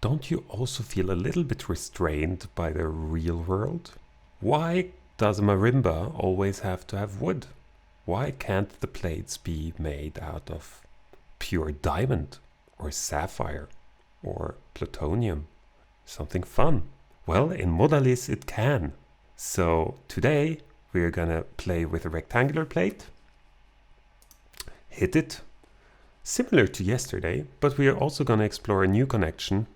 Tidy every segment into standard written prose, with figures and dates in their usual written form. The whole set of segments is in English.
Don't you also feel a little bit restrained by the real world? Why does a marimba always have to have wood? Why can't the plates be made out of pure diamond or sapphire or plutonium? Something fun. Well, in Modalys it can. So today we're gonna play with a rectangular plate, hit it, similar to yesterday, but we are also gonna explore a new connection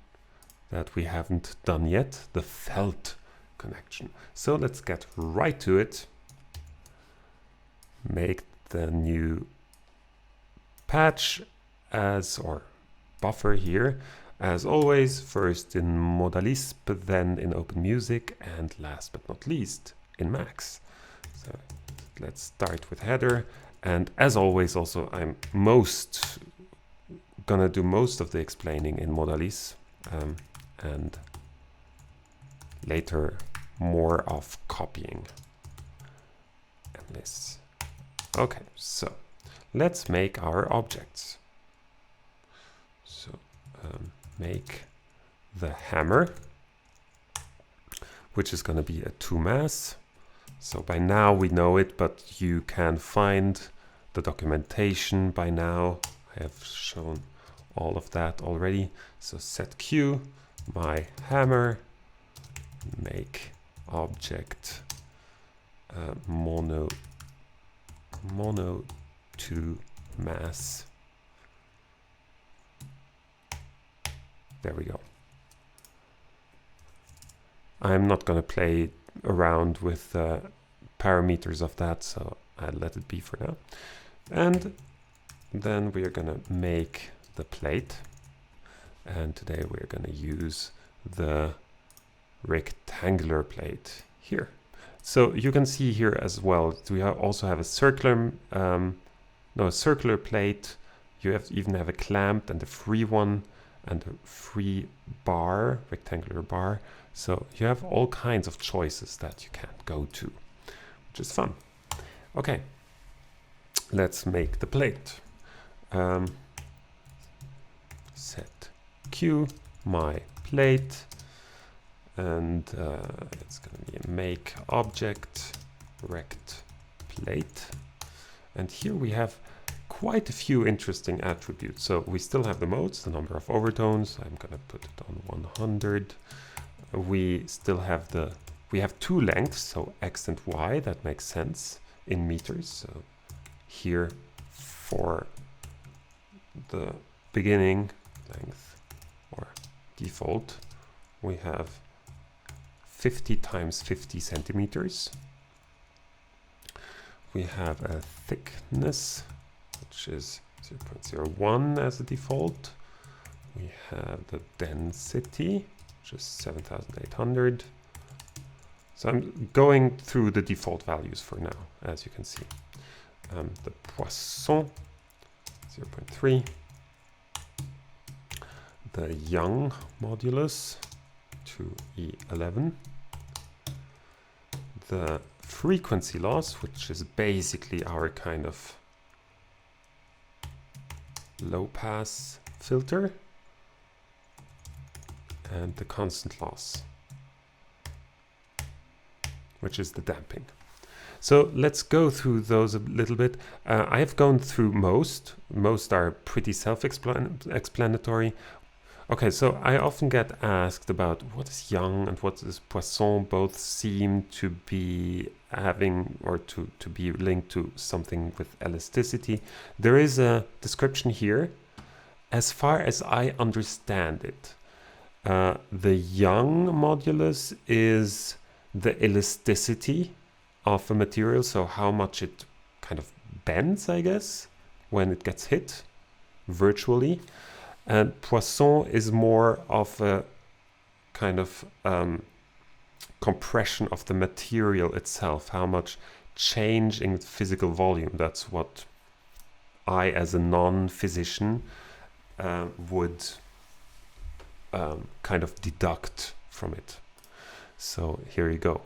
that we haven't done yet, the felt connection. So let's get right to it. Make the new patch or buffer here. As always, first in Modalisp, then in OpenMusic, and last but not least in Max. So let's start with header. And as always, also I'm gonna do most of the explaining in Modalys, and later more of copying and this. Okay, so let's make our objects. So make the hammer, which is going to be a 2 mass. So by now we know it, but you can find the documentation by now. I have shown all of that already. So set Q, my hammer, make object mono 2 mass. There we go. I'm not going to play around with parameters of that, so I'll let it be for now. And then we are going to make the plate. And today we're going to use the rectangular plate here. So you can see here as well, we also have a circular, a circular plate. You even have a clamped and a free one, and a free bar, rectangular bar. So you have all kinds of choices that you can go to, which is fun. Okay, let's make the plate. Set Q, my plate, and it's going to be a make object rect plate. And here we have quite a few interesting attributes. So we still have the modes, the number of overtones. I'm going to put it on 100. We still have we have 2 lengths, so X and Y. That makes sense in meters. So here for the beginning length or default, we have 50 times 50 centimeters. We have a thickness, which is 0.01 as a default. We have the density, which is 7,800. So I'm going through the default values for now, as you can see. The Poisson, 0.3. The Young modulus, 2E11. The frequency loss, which is basically our kind of low pass filter, and the constant loss, which is the damping. So let's go through those a little bit. I have gone through most are pretty self-explanatory. Okay, so I often get asked about what is Young and what is Poisson. Both seem to be having or to be linked to something with elasticity. There is a description here. As far as I understand it, the Young modulus is the elasticity of a material, so how much it kind of bends, I guess, when it gets hit virtually. And Poisson is more of a kind of compression of the material itself, how much change in physical volume. That's what I, as a non-physician, would kind of deduct from it. So here you go.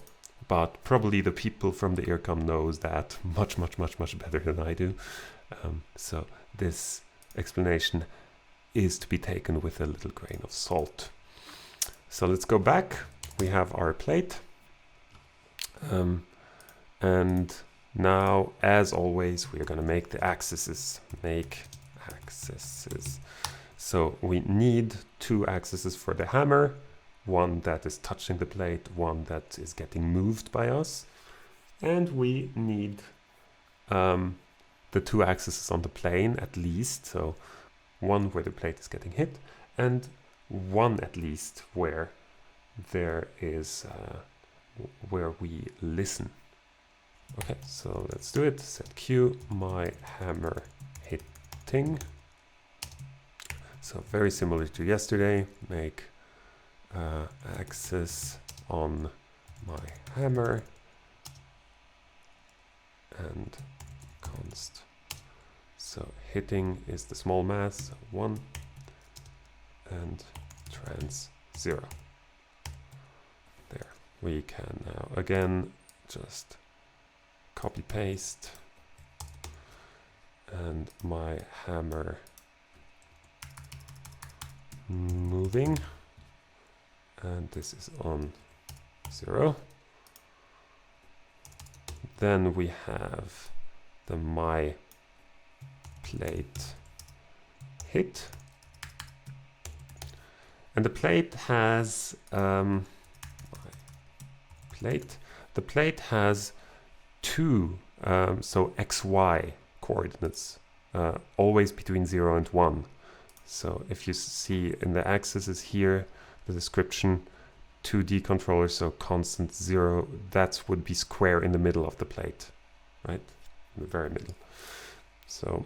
But probably the people from the IRCAM knows that much better than I do. So this explanation is to be taken with a little grain of salt. So let's go back. We have our plate. And now, as always, we are going to make the axes. Make axes. So we need 2 axes for the hammer. One that is touching the plate, one that is getting moved by us. And we need the 2 axes on the plane at least. So one where the plate is getting hit, and one at least where there is where we listen. Okay, so let's do it. Set Q, my hammer hitting. So very similar to yesterday, make axis on my hammer and const. So hitting is the small mass, 1, and trans 0. There. We can now again just copy paste, and my hammer moving, and this is on 0. Then we have the my plate hit, and the plate has the plate has 2 so XY coordinates, always between 0 and 1. So if you see in the axis is here, the description 2D controller, so constant 0, that would be square in the middle of the plate, right? In the very middle. So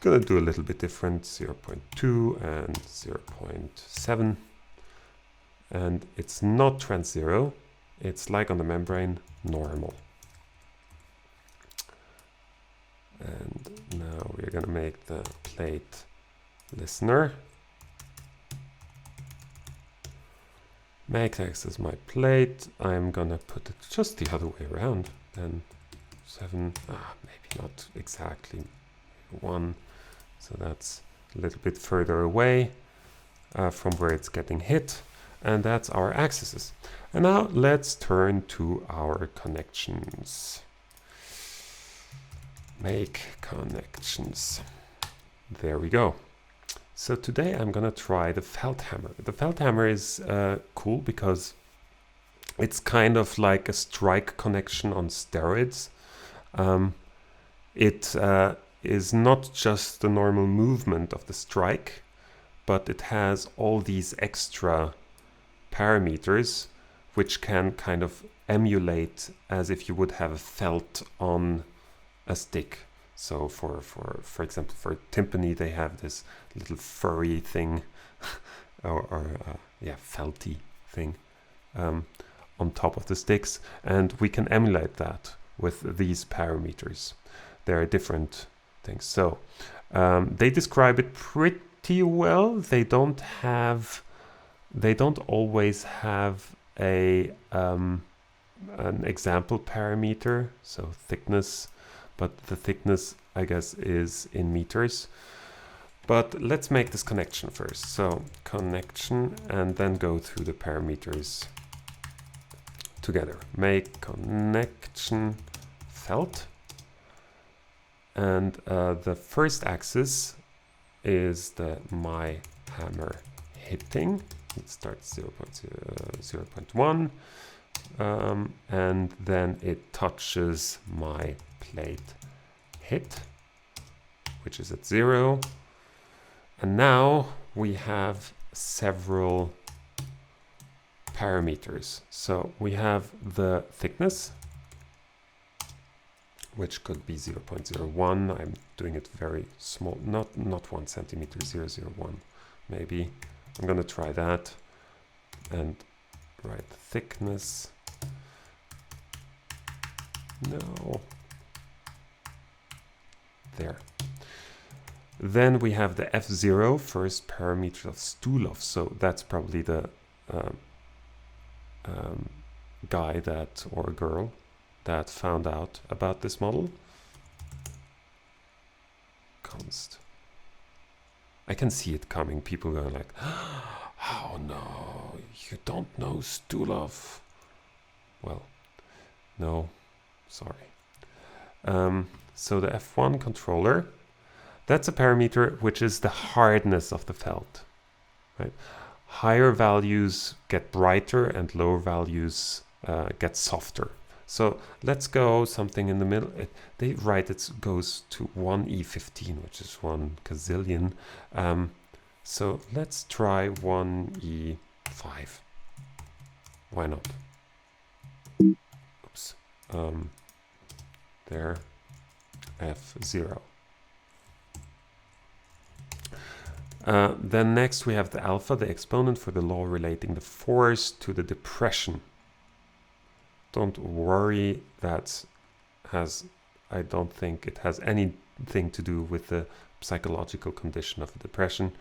gonna do a little bit different, 0.2 and 0.7. And it's not trans 0, it's like on the membrane, normal. And now we're gonna make the plate listener. Make X as my plate. I'm gonna put it just the other way around. Then 7, maybe not exactly 1. So that's a little bit further away from where it's getting hit. And that's our axes. And now let's turn to our connections. Make connections. There we go. So today I'm gonna try the felt hammer. The felt hammer is cool because it's kind of like a strike connection on steroids. It is not just the normal movement of the strike, but it has all these extra parameters which can kind of emulate as if you would have a felt on a stick. So for example, for timpani, they have this little furry thing, yeah, felty thing on top of the sticks, and we can emulate that with these parameters. There are different things. So they describe it pretty well. They don't always have a an example parameter, so thickness, but the thickness, I guess, is in meters. But let's make this connection first. So connection, and then go through the parameters together. Make connection felt. And the first axis is the my hammer hitting. It starts 0.1, and then it touches my plate hit, which is at 0. And now we have several parameters. So we have the thickness, which could be 0.01. I'm doing it very small, not 1 centimeter, 0.01 maybe. I'm gonna try that and write thickness. No. There. Then we have the F0, first parameter of Stulov. So that's probably the guy that, or girl, that found out about this model. Const. I can see it coming. People are like, how Oh no, you don't know Stulov. Well, no, sorry. So the F1 controller, that's a parameter which is the hardness of the felt. Right? Higher values get brighter and lower values get softer. So let's go something in the middle. They write it goes to 1E15, which is 1 gazillion. So let's try 1E5. Why not? Oops. There. F0. Then next we have the alpha, the exponent for the law relating the force to the depression. Don't worry, I don't think it has anything to do with the psychological condition of the depression.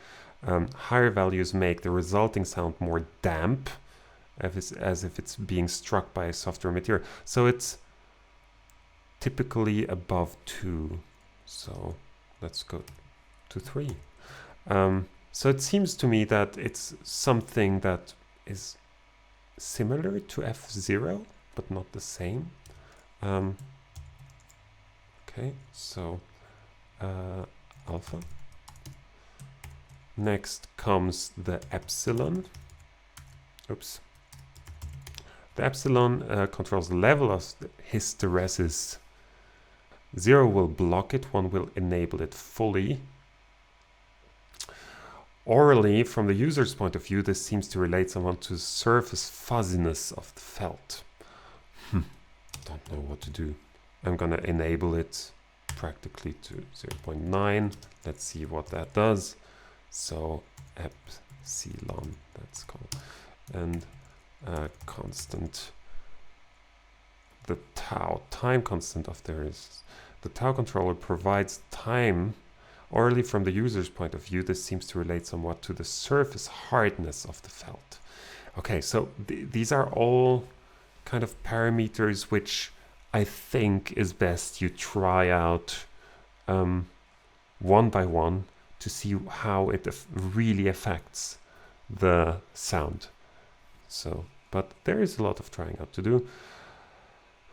Higher values make the resulting sound more damp, as if it's being struck by a softer material. So it's typically above 2. So let's go to 3. So it seems to me that it's something that is similar to F0, but not the same. Okay, so alpha. Next comes the epsilon. Oops. The epsilon controls the level of the hysteresis. 0 will block it, 1 will enable it fully. Orally, from the user's point of view, this seems to relate somewhat to surface fuzziness of the felt. Don't know what to do. I'm going to enable it practically to 0.9. Let's see what that does. So epsilon, that's called. And constant, the tau, time constant of theirs. The tau controller provides time. Orally, from the user's point of view, this seems to relate somewhat to the surface hardness of the felt. Okay, so these are all kind of parameters which I think is best you try out one by one to see how it really affects the sound. So, but there is a lot of trying out to do.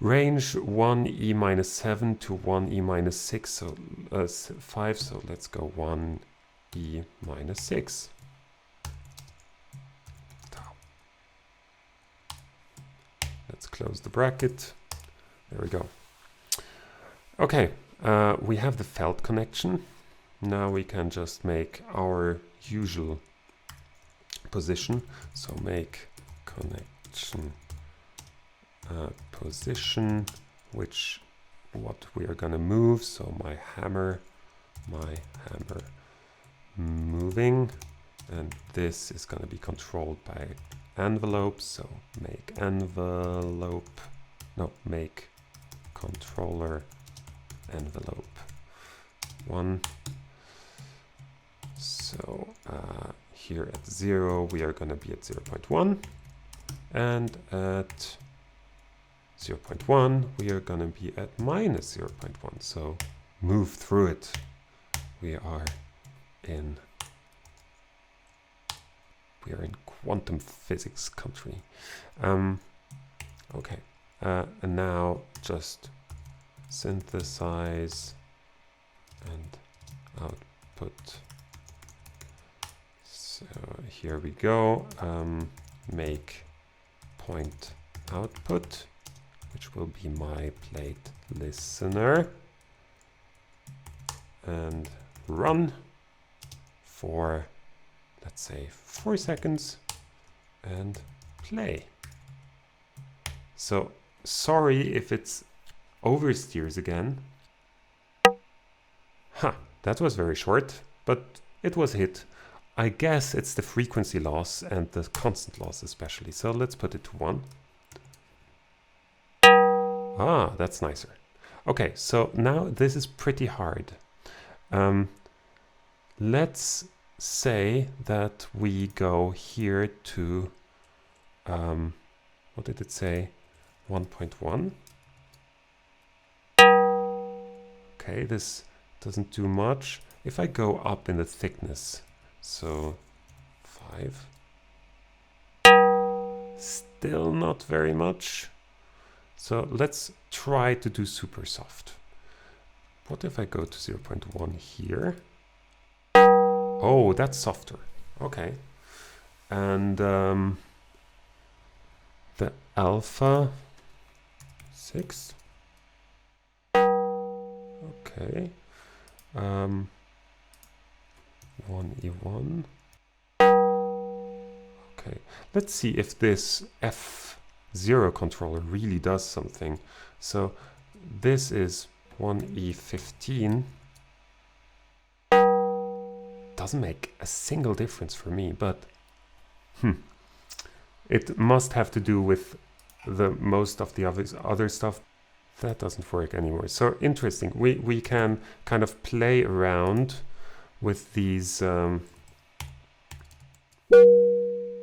Range 1E-7 to 1E-6, so 5, so let's go 1E-6. Let's close the bracket. There we go. Okay, we have the felt connection. Now we can just make our usual position. So make connection position, what we are gonna move. So my hammer moving, and this is gonna be controlled by envelope. So make envelope, no, make controller envelope 1. So here at 0 we are gonna be at 0.1, and at 0.1 we are going to be at minus 0.1, so move through it. We are in quantum physics country. Okay, and now just synthesize and output. So here we go. Make point output, which will be my plate listener, and run for, let's say, 4 seconds, and play. So sorry if it's oversteers again. That was very short, but it was hit. I guess it's the frequency loss and the constant loss especially. So let's put it to 1. Ah, that's nicer. Okay, so now this is pretty hard. Let's say that we go here to, what did it say? 1.1. Okay, this doesn't do much. If I go up in the thickness, so 5, Still not very much. So let's try to do super soft. What if I go to 0.1 here? Oh, that's softer. Okay. And the alpha 6. Okay. 1E1. Okay. Let's see if this F0 controller really does something. So this is 1E15. Doesn't make a single difference for me, but it must have to do with the most of the other stuff. That doesn't work anymore. So interesting. We can kind of play around with these.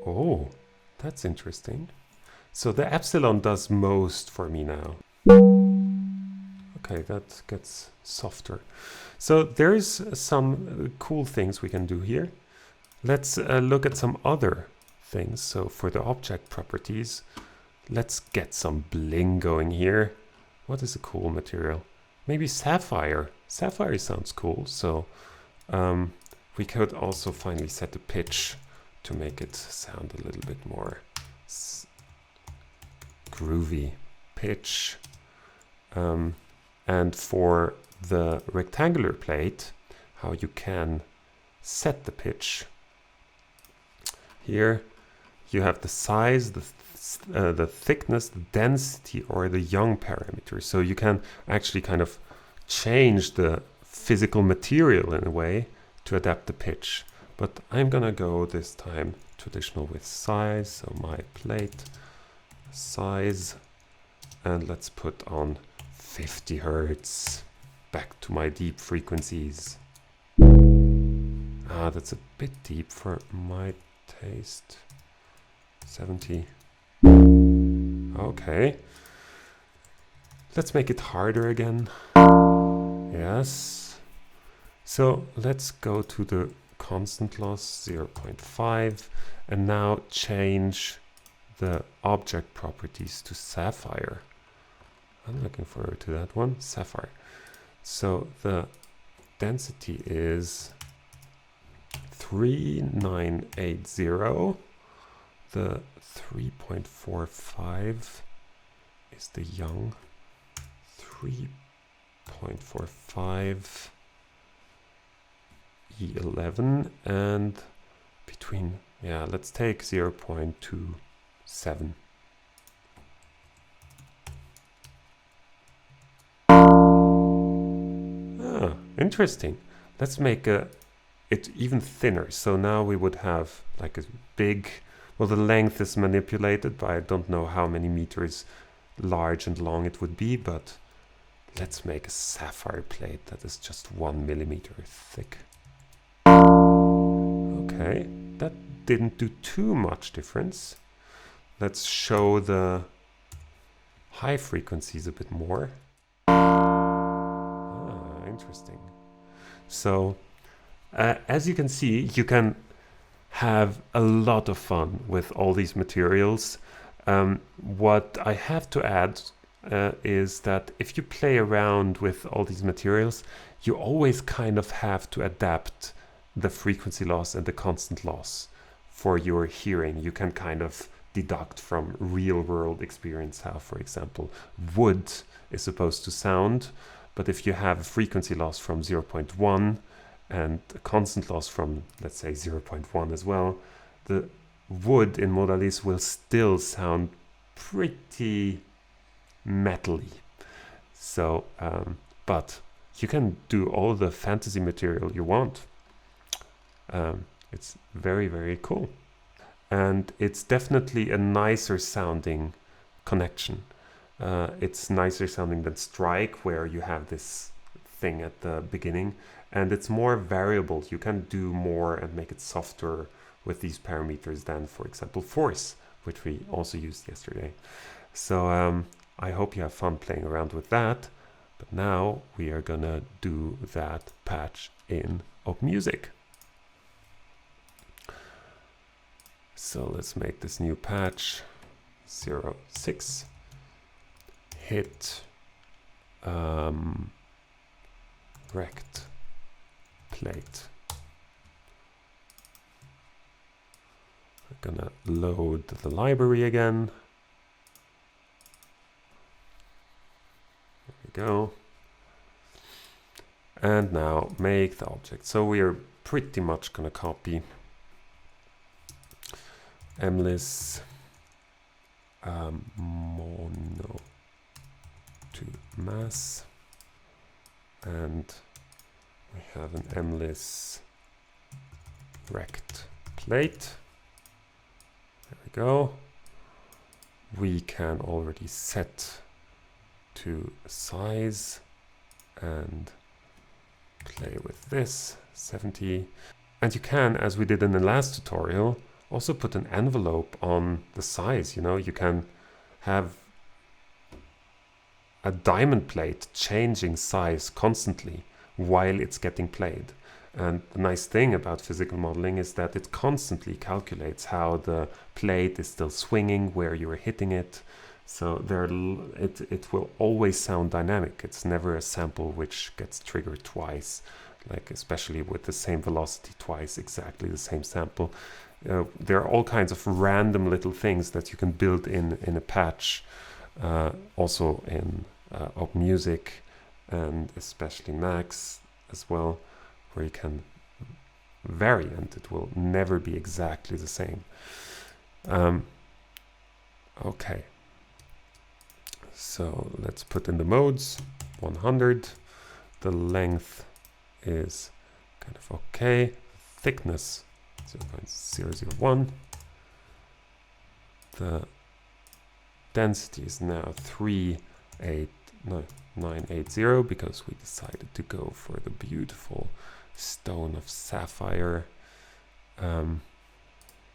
Oh, that's interesting. So the epsilon does most for me now. Okay, that gets softer. So there's some cool things we can do here. Let's look at some other things. So for the object properties, let's get some bling going here. What is a cool material? Maybe sapphire. Sapphire sounds cool. So we could also finally set the pitch to make it sound a little bit more groovy. Pitch. And for the rectangular plate, how you can set the pitch. Here you have the size, the thickness, the density, or the Young parameter. So you can actually kind of change the physical material in a way to adapt the pitch. But I'm gonna go this time traditional with size. So my plate size, and let's put on 50 Hertz. Back to my deep frequencies. Ah, that's a bit deep for my taste. 70. Okay. Let's make it harder again. Yes. So let's go to the constant loss 0.5 and now change the object properties to Sapphire. I'm looking forward to that one. Sapphire. So the density is 3980. The 3.45 is the Young. 3.45 E11, and between, yeah, let's take 0.27. Interesting. Let's make it even thinner. So now we would have like a big, well, the length is manipulated, but I don't know how many meters large and long it would be, but let's make a sapphire plate that is just 1 millimeter thick. Okay, that didn't do too much difference. Let's show the high frequencies a bit more. Interesting. So as you can see, you can have a lot of fun with all these materials. What I have to add is that if you play around with all these materials, you always kind of have to adapt the frequency loss and the constant loss for your hearing. You can kind of deduct from real world experience how, for example, wood is supposed to sound. But if you have a frequency loss from 0.1 and a constant loss from, let's say, 0.1 as well, the wood in Modalys will still sound pretty metally. So, but you can do all the fantasy material you want. It's very, very cool. And it's definitely a nicer sounding connection. It's nicer sounding than Strike, where you have this thing at the beginning, and it's more variable. You can do more and make it softer with these parameters than, for example, Force, which we also used yesterday. So I hope you have fun playing around with that. But now we are gonna do that patch in OpenMusic. So let's make this new patch. 0.06, hit rect plate. I'm gonna load the library again. There we go. And now make the object. So we are pretty much gonna copy Modalys mono to mass, and we have an Modalys rect plate. There we go. We can already set to size and play with this 70. And you can, as we did in the last tutorial, also put an envelope on the size. You know, you can have a diamond plate changing size constantly while it's getting played. And the nice thing about physical modeling is that it constantly calculates how the plate is still swinging, where you are hitting it. So it will always sound dynamic. It's never a sample which gets triggered twice, like especially with the same velocity twice, exactly the same sample. There are all kinds of random little things that you can build in a patch, also in OpenMusic and especially Max as well, where you can vary and it will never be exactly the same. Okay, so let's put in the modes. 100. The length is kind of okay. Thickness 0.001. The density is now 980 because we decided to go for the beautiful stone of sapphire.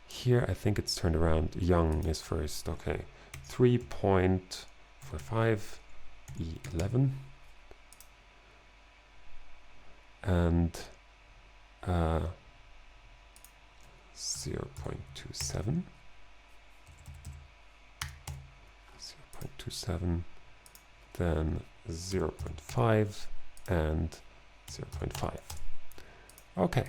Here I think it's turned around. Young is first. Okay, 3.45 E11 and 0.27, then 0.5 and 0.5. Okay,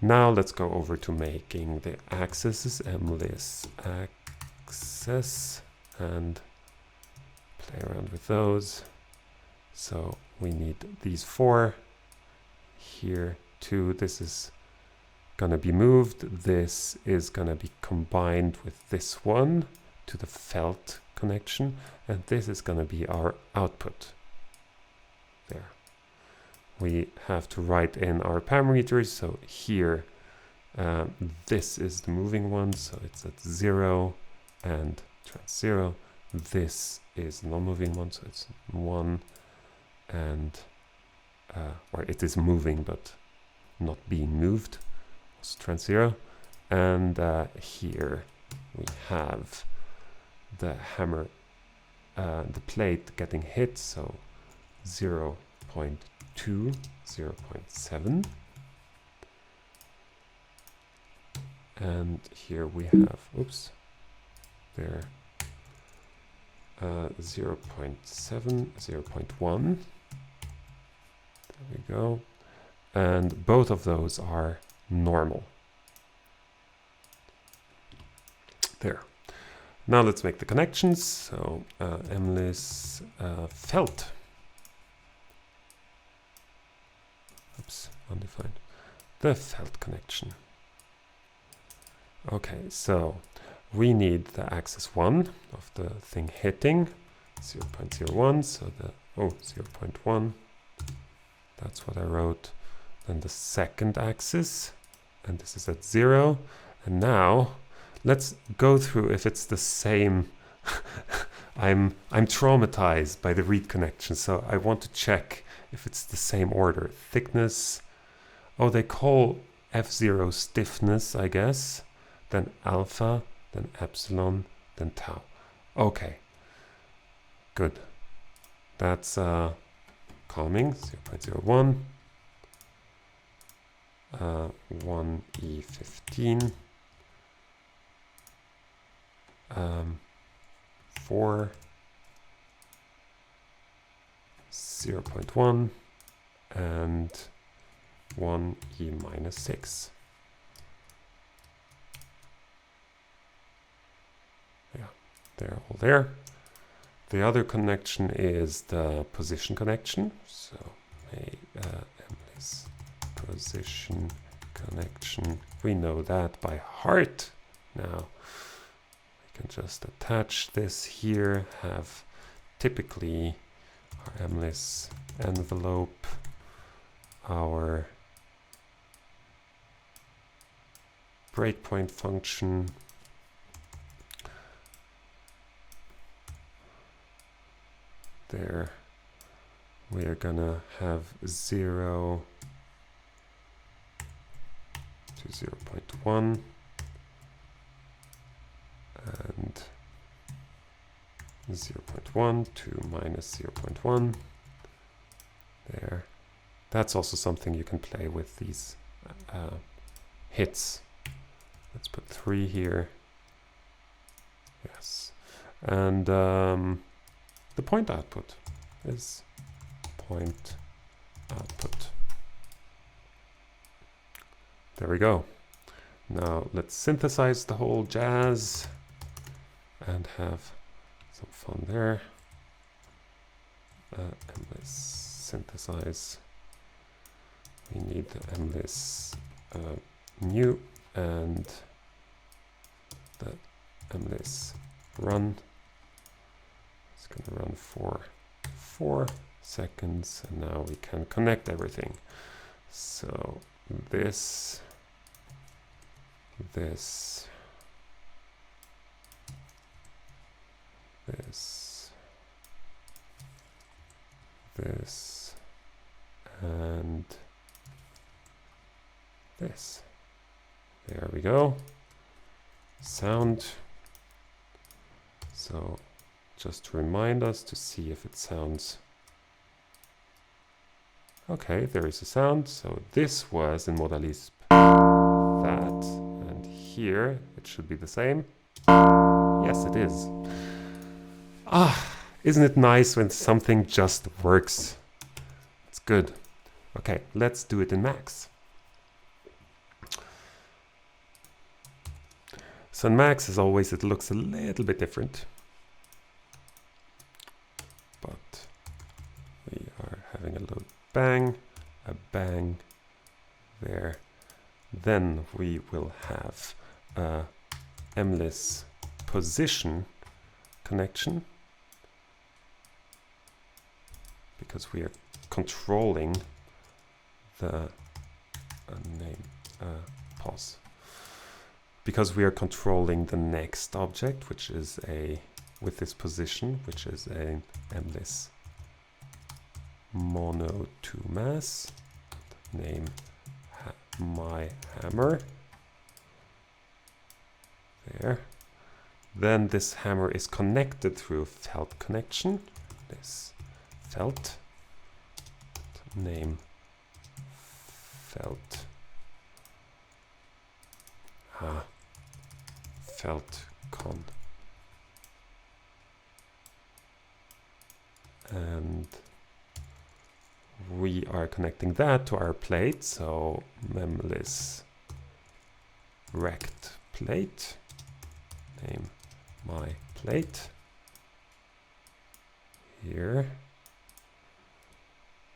now let's go over to making the axes. Modalys axis and play around with those. So we need these 4 here, 2. This is gonna be moved. This is gonna be combined with this one to the felt connection, and this is gonna be our output. There. We have to write in our parameters. So here, this is the moving one, so it's at 0 and trans 0. This is the non-moving one, so it's 1 and or it is moving but not being moved. Trans 0, and here we have the hammer, the plate getting hit, so 0.2, 0.7, and here we have, oops, there, 0.7, 0.1, there we go, and both of those are normal. There. Now let's make the connections. So Modalys felt. Oops, undefined. The felt connection. Okay, so we need the axis 1 of the thing hitting, 0.01. So the 0.1. That's what I wrote. Then the second axis, and this is at 0. And now let's go through if it's the same. I'm traumatized by the read connection, so I want to check if it's the same order. Thickness, oh, they call F0 stiffness, I guess, then alpha, then epsilon, then tau. Okay, good. That's calming, 0.01. 1E15, 4, 0.1, and 1e minus 6. Yeah, they're all there. The other connection is the position connection. So Modalys position connection. We know that by heart now. We can just attach this here, have typically our Modalys envelope, our breakpoint function, there we are gonna have 0 to 0.1 and 0.1 to minus 0.1 there. That's also something you can play with, these hits. Let's put 3 here. Yes. And the point output is point output. There we go. Now let's synthesize the whole jazz and have some fun there. And let's synthesize. We need the Modalys new and the Modalys run. It's going to run for 4 seconds, and now we can connect everything. So this, this, this, this, and this. There we go. Sound. So just to remind us to see if it sounds okay. There is a sound. So this was in Modalisp that, and here it should be the same. Yes, it is. Ah, isn't it nice when something just works? It's good. Okay, let's do it in Max. So in Max, as always, it looks a little bit different. But we are having a little bang, a bang there. Then we will have a Modalys position connection, because we are controlling the pause. Because we are controlling the next object, which is with this position, which is a Modalys mono 2 mass, name my hammer. There. Then this hammer is connected through a felt connection. This felt, name felt. Felt con. And we are connecting that to our plate, so Modalys rect plate, name my plate here.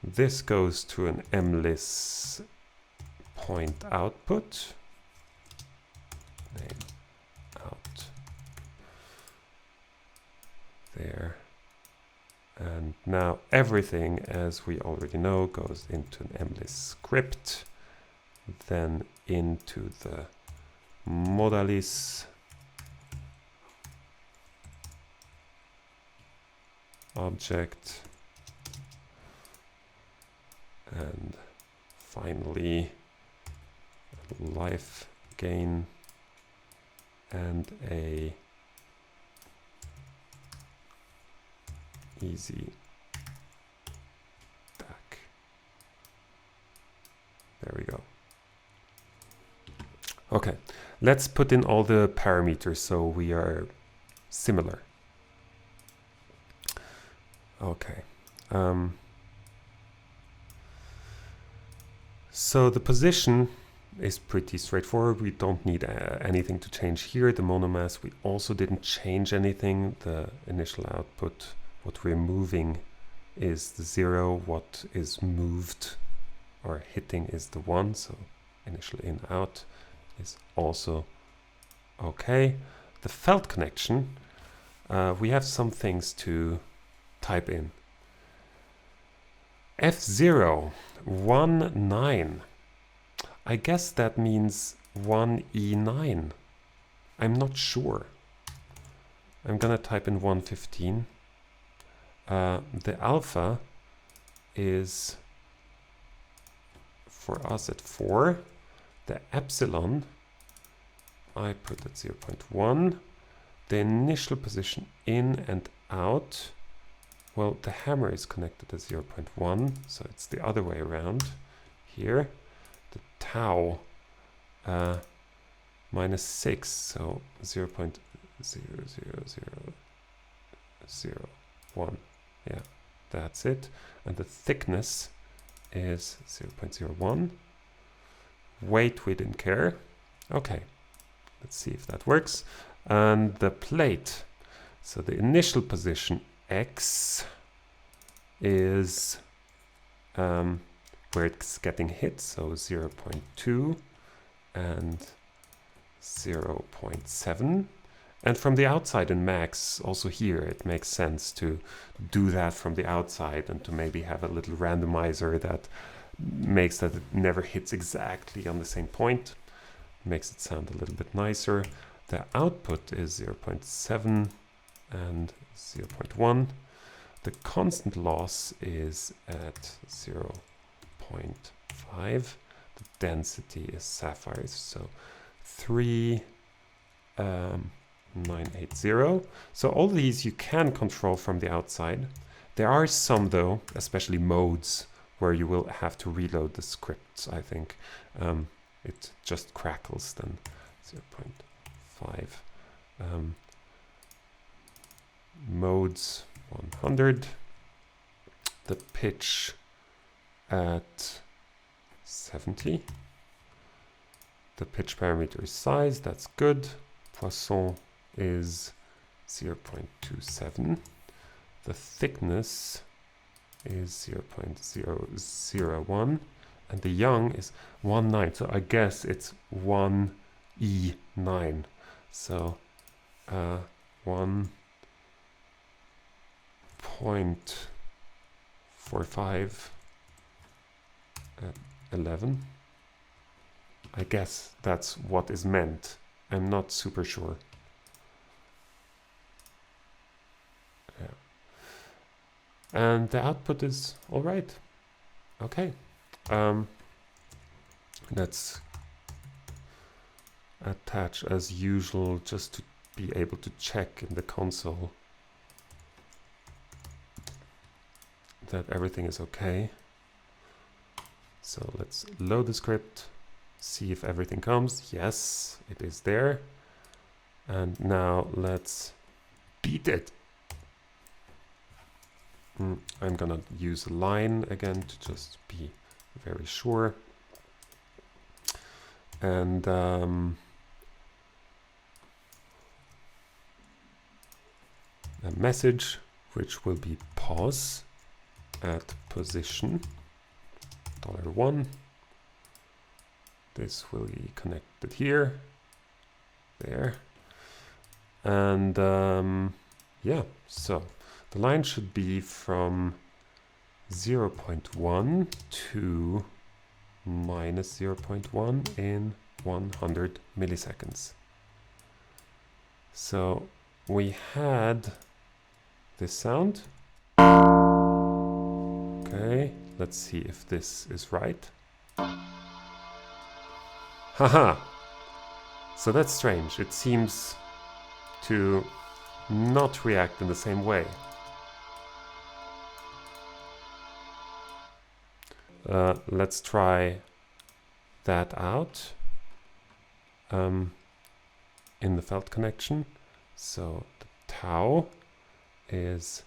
This goes to an Modalys point output, name out there. And now everything, as we already know, goes into an Modalys script, then into the Modalys object, and finally life gain and a easy DAC. There we go. Okay, let's put in all the parameters so we are similar. Okay. So the position is pretty straightforward. We don't need anything to change here. The monomass, we also didn't change anything. The initial output, what we're moving is the 0. What is moved or hitting is the 1. So initial in out is also okay. The felt connection, we have some things to type in. F0, 1, 9. I guess that means 1E9. I'm not sure. I'm gonna type in 115. The alpha is for us at 4. The epsilon, I put at 0.1. The initial position in and out, well, the hammer is connected at 0.1, so it's the other way around here. The tau, -6, so 0.00001. Yeah, that's it. And the thickness is 0.01. Weight, we didn't care. Okay, let's see if that works. And the plate, so the initial position X is where it's getting hit, so 0.2 and 0.7. And from the outside in max, also here, it makes sense to do that from the outside and to maybe have a little randomizer that makes that it never hits exactly on the same point. Makes it sound a little bit nicer. The output is 0.7 and 0.1. The constant loss is at 0.5. The density is Sapphire, so 3980. So all these you can control from the outside. There are some though, especially modes, where you will have to reload the scripts, I think. It just crackles then 0.5. Modes 100. The pitch at 70. The pitch parameter is size, that's good. Poisson is 0.27. The thickness is 0.001. And the young is 1.9. So I guess it's 1E9. So 1.45 at 11. I guess that's what is meant. I'm not super sure. Yeah. And the output is all right. Okay. Let's attach as usual just to be able to check in the console that everything is okay. So let's load the script, see if everything comes. Yes, it is there. And now let's beat it. I'm gonna use a line again to just be very sure. And a message which will be pause at position $1. This will be connected here, there. And yeah, so the line should be from 0.1 to minus 0.1 in 100 milliseconds. So we had this sound. Okay, let's see if this is right. Haha! So that's strange. It seems to not react in the same way. Let's try that out in the felt connection. So the tau is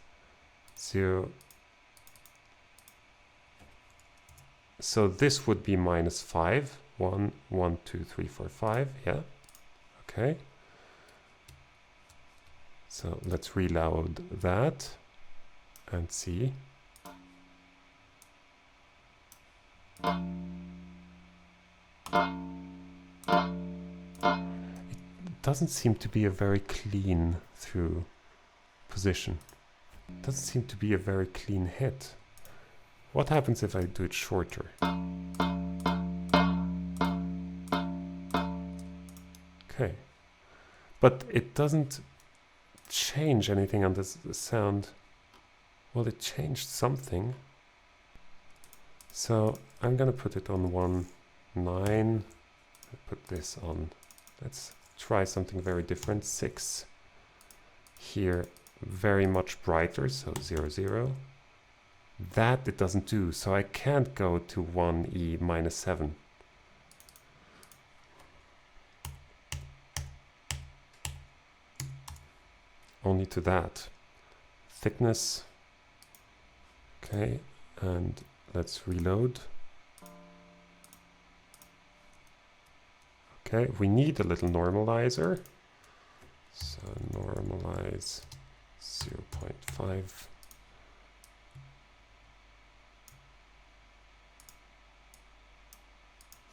0. So this would be -5. 1, 1, 2, 3, 4, 5. Yeah. Okay. So let's reload that and see. It doesn't seem to be a very clean through position. It doesn't seem to be a very clean hit. What happens if I do it shorter? Okay. But it doesn't change anything on this sound. Well, it changed something. So I'm gonna put it on 1.9. Put this on. Let's try something very different. 6. Here, very much brighter. So 0, 0. That it doesn't do. So I can't go to 1E -7. Only to that. Thickness. Okay, and let's reload. Okay, we need a little normalizer. So normalize 0.5.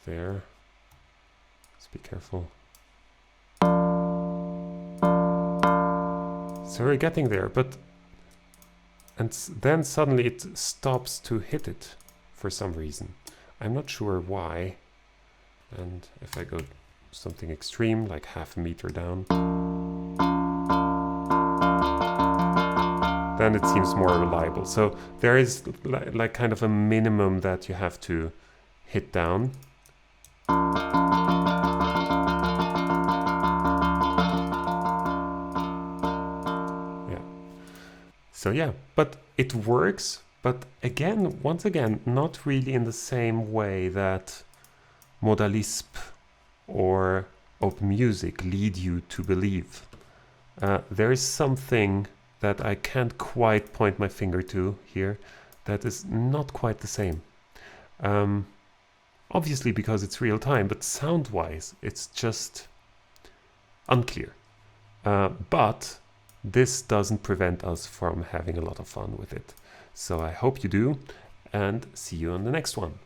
There. Let's be careful. So we're getting there, but then suddenly it stops to hit it for some reason. I'm not sure why. And if I go something extreme, like half a meter down, then it seems more reliable. So there is like kind of a minimum that you have to hit down. So yeah, but it works, but again, once again, not really in the same way that Modalisp or OpenMusic lead you to believe. There is something that I can't quite point my finger to here that is not quite the same. Obviously because it's real time, but sound-wise, it's just unclear. But this doesn't prevent us from having a lot of fun with it. So I hope you do, and see you on the next one.